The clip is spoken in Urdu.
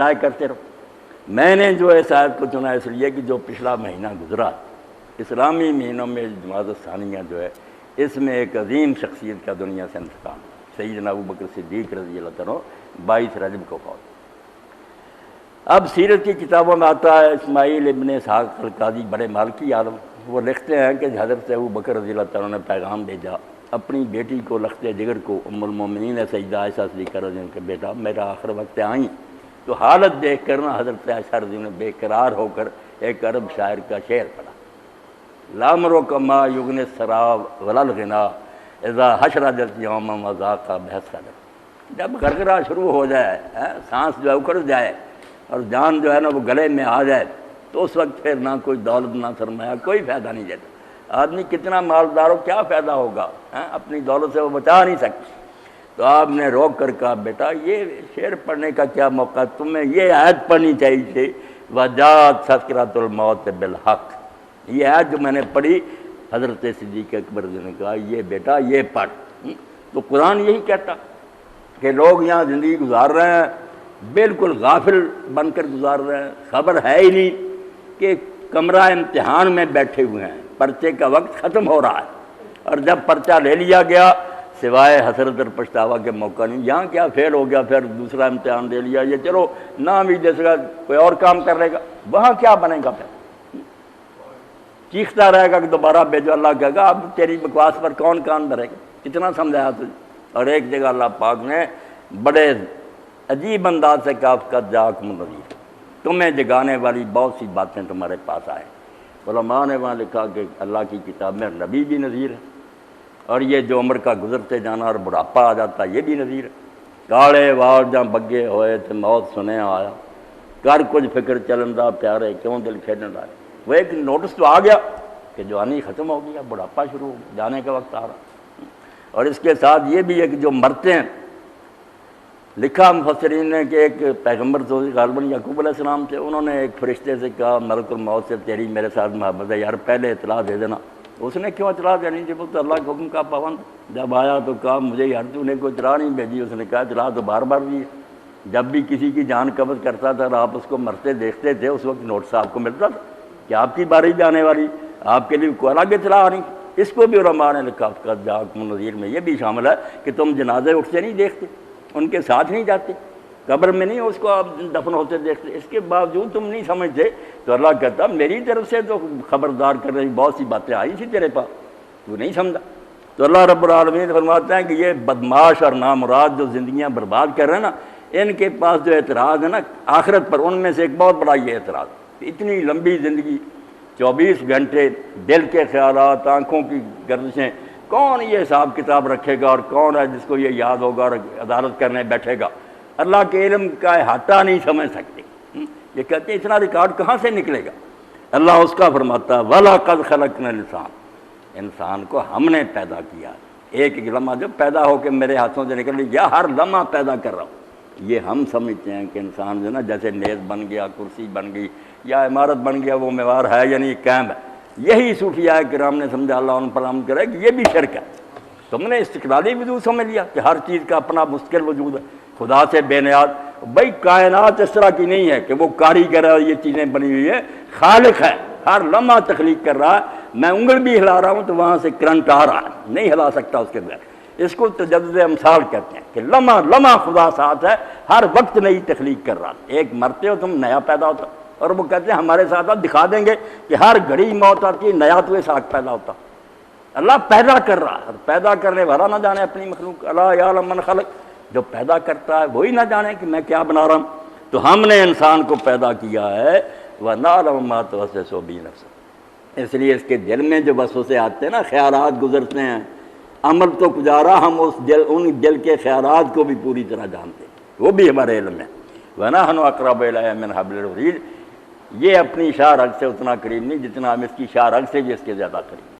ٹرائی کرتے رہو۔ میں نے جو اس آیت کو چنا اس لیے کہ جو پچھلا مہینہ گزرا اسلامی مہینوں میں جماعت ثانیہ جو ہے اس میں ایک عظیم شخصیت کا دنیا سے انتقال، سیدنا ابوبکر صدیق رضی اللہ عنہ 22 رجب کو فوت۔ اب سیرت کی کتابوں میں آتا ہے اسماعیل ابن اسحاق القاضی بڑے مالکی عالم، وہ لکھتے ہیں کہ حضرت ابوبکر رضی اللہ عنہ نے پیغام بھیجا اپنی بیٹی کو لخت جگر کو، ام المومنین سیدہ عائشہ صدیقہ رضی اللہ عنہ کے بیٹا میرا آخر وقت آئیں، تو حالت دیکھ کر نا حضرت عائشہ رضی اللہ عنہ بے قرار ہو کر ایک عرب شاعر کا شعر پڑھا، لامرک ما یغن السراب ولا الغنا اذا حشرجت یوم وذاق بحث قدر۔ جب گرگرا شروع ہو جائے، سانس جو ہے اکھڑ جائے اور جان جو ہے نا وہ گلے میں آ جائے، تو اس وقت پھر نہ کوئی دولت نہ سرمایہ کوئی فائدہ نہیں دیتا۔ آدمی کتنا مالدار ہو کیا فائدہ ہوگا، اپنی دولت سے وہ بچا نہیں سکتے۔ تو آپ نے روک کر کہا بیٹا یہ شعر پڑھنے کا کیا موقع، تمہیں یہ آیت پڑھنی چاہیے تھی، وجاءت سکرۃ الموت بالحق۔ یہ آیت جو میں نے پڑھی حضرت صدیق اکبر نے کہا یہ بیٹا یہ پڑھ۔ تو قرآن یہی کہتا کہ لوگ یہاں زندگی گزار رہے ہیں بالکل غافل بن کر گزار رہے ہیں، خبر ہے ہی نہیں کہ کمرہ امتحان میں بیٹھے ہوئے ہیں، پرچے کا وقت ختم ہو رہا ہے، اور جب پرچہ لے لیا گیا سوائے حسرت اور پچھتاوا کے موقع نہیں، یہاں کیا فیل ہو گیا پھر دوسرا امتحان دے لیا، یہ چلو نام ہی دے سکا کوئی اور کام کر لے گا، وہاں کیا بنے گا پھر، چیختا رہے گا کہ دوبارہ بھیجو۔ اللہ کہے گا اب تیری بکواس پر کون کان بھرے گا، کتنا سمجھایا تجھے۔ اور ایک جگہ اللہ پاک نے بڑے عجیب انداز سے کہا قد جاءکم نذیر، تمہیں جگانے والی بہت سی باتیں تمہارے پاس آئے۔ علماء نے وہاں لکھا کہ اللہ کی کتاب میں نبی بھی نذیر ہے، اور یہ جو عمر کا گزرتے جانا اور بڑھاپا آ جاتا یہ بھی نذیر ہے۔ کاڑے وار جہاں بگے ہوئے تھے موت سنے آیا، کر کچھ فکر چلندا پیارے کیوں دل کھیلن آئے۔ وہ ایک نوٹس تو آ گیا کہ جوانی ختم ہو گیا، بڑھاپا شروع ہو گیا، جانے کا وقت آ رہا۔ اور اس کے ساتھ یہ بھی ہے کہ جو مرتے ہیں، لکھا مفسرین نے کہ ایک پیغمبر تو غالباً یعقوب علیہ السلام تھے، انہوں نے ایک فرشتے سے کہا ملک الموت سے تیری میرے ساتھ محبت ہے یار پہلے اطلاع دے دینا۔ اس نے کیوں اطلاع دینی تھی، وہ تو اللہ کے حکم کا پابند۔ جب آیا تو کہا مجھے یار تو نے کوئی اطلاع نہیں بھیجی، اس نے کہا اطلاع تو بار بار دی ہے، جب بھی کسی کی جان قبض کرتا تھا اور آپ اس کو مرتے دیکھتے تھے اس وقت نوٹس آپ کو ملتا تھا کہ آپ کی باری جانے والی، آپ کے لیے کوئی الگ اطلاع نہیں۔ اس کو بھی علماء نے لکھا قد جاءکم نذیر میں یہ بھی شامل ہے کہ تم جنازے اٹھتے نہیں دیکھتے، ان کے ساتھ نہیں جاتے، قبر میں نہیں اس کو آپ دفن ہوتے دیکھتے، اس کے باوجود تم نہیں سمجھتے۔ تو اللہ کہتا میری طرف سے تو خبردار کر رہی بہت سی باتیں آئی تھی تیرے پاس، تو نہیں سمجھا۔ تو اللہ رب العالمین فرماتے ہیں کہ یہ بدماش اور نامراد جو زندگیاں برباد کر رہے ہیں نا، ان کے پاس جو اعتراض ہے نا آخرت پر، ان میں سے ایک بہت بڑا یہ اعتراض، اتنی لمبی زندگی 24 گھنٹے دل کے خیالات آنکھوں کی گردشیں، کون یہ حساب کتاب رکھے گا اور کون ہے جس کو یہ یاد ہوگا اور عدالت کرنے بیٹھے گا۔ اللہ کے علم کا احاطہ نہیں سمجھ سکتے، یہ کہتے ہیں اتنا ریکارڈ کہاں سے نکلے گا۔ اللہ اس کا فرماتا ہے وَلَقَدْ خَلَقْنَا الْإِنسَانَ، انسان کو ہم نے پیدا کیا، ایک ایک لمحہ جب پیدا ہو کے میرے ہاتھوں سے نکل یا ہر لمحہ پیدا کر رہا ہوں۔ یہ ہم سمجھتے ہیں کہ انسان جو نا جیسے میز بن گیا، کرسی بن گئی یا عمارت بن گیا، وہ میوار ہے یعنی قائم ہے۔ یہی صوفیاء کرام نے سمجھا، اللہ ان پر رحمت کرے، کہ یہ بھی شرک ہے۔ تم نے استقلالی وجود سمجھ لیا کہ ہر چیز کا اپنا مستقل وجود ہے، خدا سے بے نیاز۔ بھائی کائنات اس طرح کی نہیں ہے کہ وہ کاریگر ہے اور یہ چیزیں بنی ہوئی ہے، خالق ہے، ہر لمحہ تخلیق کر رہا ہے۔ میں انگل بھی ہلا رہا ہوں تو وہاں سے کرنٹ آ رہا ہے، نہیں ہلا سکتا اس کے بغیر۔ اس کو تجدد امثال کہتے ہیں کہ لمحہ لمحہ خدا ساتھ ہے، ہر وقت نئی تخلیق کر رہا ہے۔ ایک مرتے ہو تم نیا پیدا ہوتا، اور وہ کہتے ہیں ہمارے ساتھ دکھا دیں گے کہ ہر گھڑی موت آتی ہے، نیا تو ساتھ پیدا ہوتا۔ اللہ پیدا کر رہا ہے، پیدا کرنے والا نہ جانے اپنی مخلوق، الا یعلم من خلق، جو پیدا کرتا ہے وہی نہ جانے کہ میں کیا بنا رہا ہوں۔ تو ہم نے انسان کو پیدا کیا ہے وَنَعْلَمُ مَا تُوَسْوِسُ بِهِ نَفْسُهُ، اس لیے اس کے دل میں جو وسوسے آتے ہیں نا، خیالات گزرتے ہیں، عمل تو گزارا، ہم ان دل کے خیالات کو بھی پوری طرح جانتے ہیں، وہ بھی ہمارے علم میں۔ وَنَحْنُ أَقْرَبُ إِلَيْهِ مِنْ حَبْلِ الْوَرِيدِ، یہ اپنی شاہ رگ سے اتنا قریب نہیں جتنا ہم اس کی شاہ رگ سے بھی اس کے زیادہ قریب۔